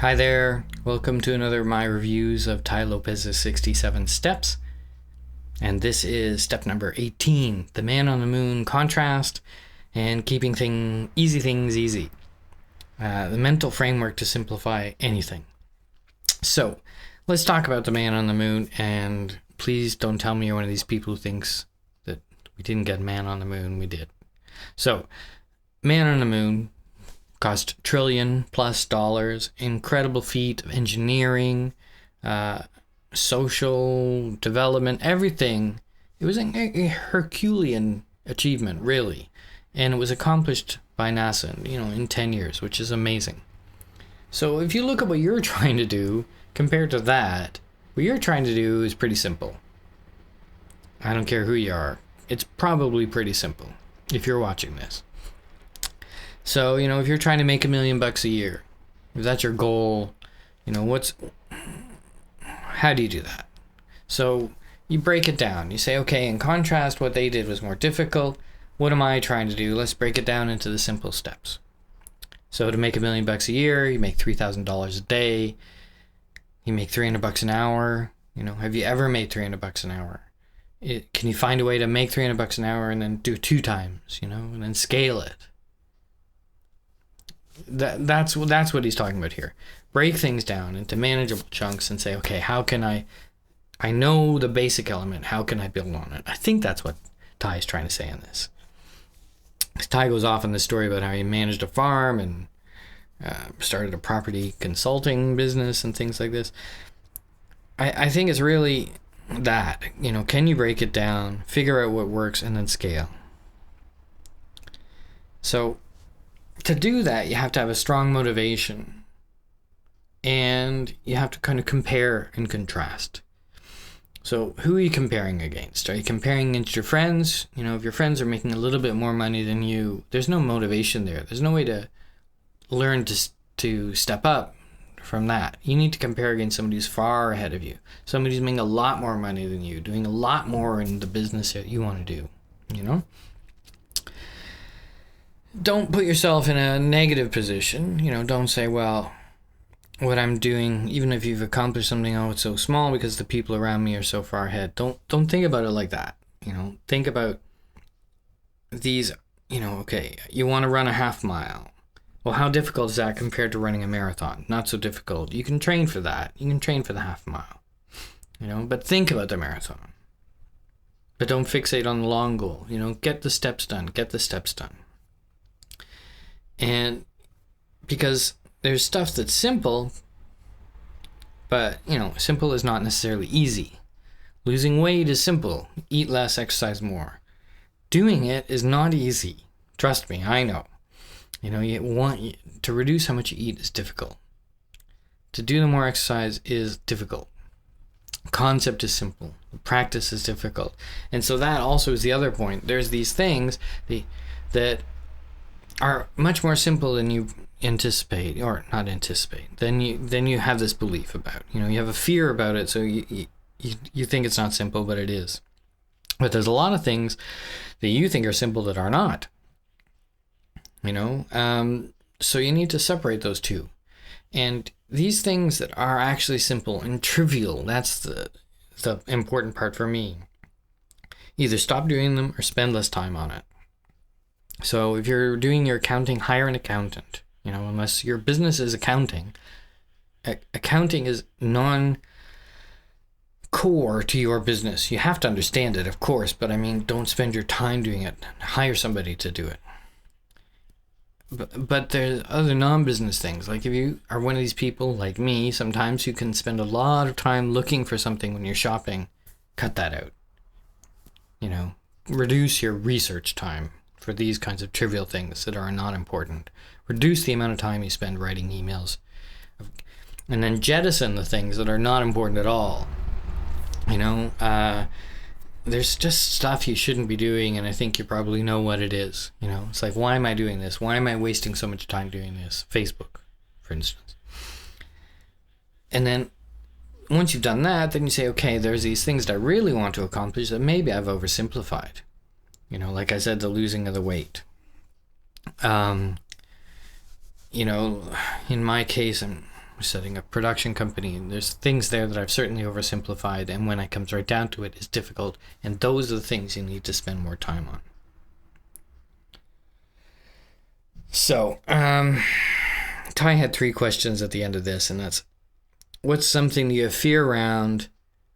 Hi there, welcome to another of my reviews of Tai Lopez's 67 Steps. And this is step number 18, the man on the moon contrast and keeping easy things easy. The mental framework to simplify anything. So, let's talk about the man on the moon, and please don't tell me you're one of these people who thinks that we didn't get man on the moon. We did. So, man on the moon cost $1 trillion plus, incredible feat of engineering, social development, everything. It was a Herculean achievement, really. And it was accomplished by NASA, in 10 years, which is amazing. So if you look at what you're trying to do compared to that, what you're trying to do is pretty simple. I don't care who you are. It's probably pretty simple if you're watching this. So, if you're trying to make $1 million a year, if that's your goal, how do you do that? So you break it down. You say, okay, in contrast, what they did was more difficult. What am I trying to do? Let's break it down into the simple steps. So to make $1 million a year, you make $3,000 a day. You make $300 an hour. Have you ever made $300 an hour? Can you find a way to make $300 an hour and then do it 2 times, and then scale it? That's what he's talking about here. Break things down into manageable chunks and say, okay, how can I know the basic element, how can I build on it? I think that's what Tai is trying to say in this. Tai goes off in the story about how he managed a farm and started a property consulting business and things like this. I think it's really that, can you break it down, figure out what works, and then scale? So to do that, you have to have a strong motivation, and you have to kind of compare and contrast. So who are you comparing against? Are you comparing against your friends? If your friends are making a little bit more money than you, there's no motivation there. There's no way to learn to step up from that. You need to compare against somebody who's far ahead of you. Somebody who's making a lot more money than you, doing a lot more in the business that you want to do, Don't put yourself in a negative position. Don't say, well, what I'm doing, even if you've accomplished something, it's so small because the people around me are so far ahead. Don't think about it like that. Think about these, okay, you want to run a half mile. Well, how difficult is that compared to running a marathon? Not so difficult. You can train for that. You can train for the half mile, but think about the marathon. But don't fixate on the long goal. Get the steps done. And because there's stuff that's simple, but, simple is not necessarily easy. Losing weight is simple. Eat less, exercise more. Doing it is not easy. Trust me, I know. To reduce how much you eat is difficult. To do the more exercise is difficult. Concept is simple. The practice is difficult. And so that also is the other point. There's these things that are much more simple than you anticipate, or not anticipate, then you have this belief about. You have a fear about it, so you think it's not simple, but it is. But there's a lot of things that you think are simple that are not. So you need to separate those two. And these things that are actually simple and trivial, that's the important part for me. Either stop doing them or spend less time on it. So if you're doing your accounting, hire an accountant. Unless your business is accounting. Accounting is non-core to your business. You have to understand it, of course, but don't spend your time doing it. Hire somebody to do it. But there's other non-business things. Like if you are one of these people like me, sometimes you can spend a lot of time looking for something when you're shopping. Cut that out. Reduce your research time for these kinds of trivial things that are not important. Reduce the amount of time you spend writing emails. And then jettison the things that are not important at all. There's just stuff you shouldn't be doing, and I think you probably know what it is. It's like, why am I doing this? Why am I wasting so much time doing this? Facebook, for instance. And then once you've done that, then you say, okay, there's these things that I really want to accomplish that maybe I've oversimplified. Like I said, the losing of the weight. In my case, I'm setting a production company. And there's things there that I've certainly oversimplified, and when it comes right down to it, it's difficult. And those are the things you need to spend more time on. So, Tai had 3 questions at the end of this, and that's, what's something you have fear around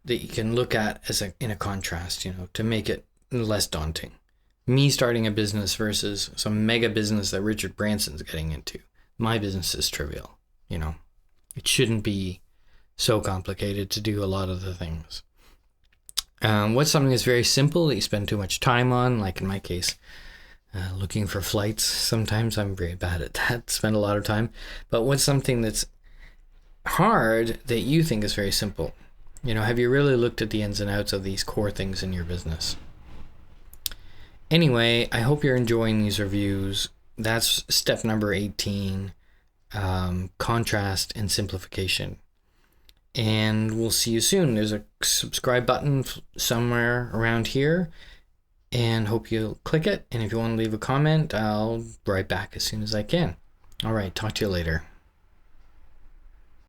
that you can look at as in a contrast, to make it less daunting? Me starting a business versus some mega business that Richard Branson's getting into. My business is trivial, It shouldn't be so complicated to do a lot of the things. What's something that's very simple that you spend too much time on, like in my case, looking for flights. Sometimes I'm very bad at that, spend a lot of time. But what's something that's hard that you think is very simple? Have you really looked at the ins and outs of these core things in your business? Anyway, I hope you're enjoying these reviews. That's step number 18, contrast and simplification. And we'll see you soon. There's a subscribe button somewhere around here, and hope you'll click it. And if you want to leave a comment, I'll write back as soon as I can. All right, talk to you later.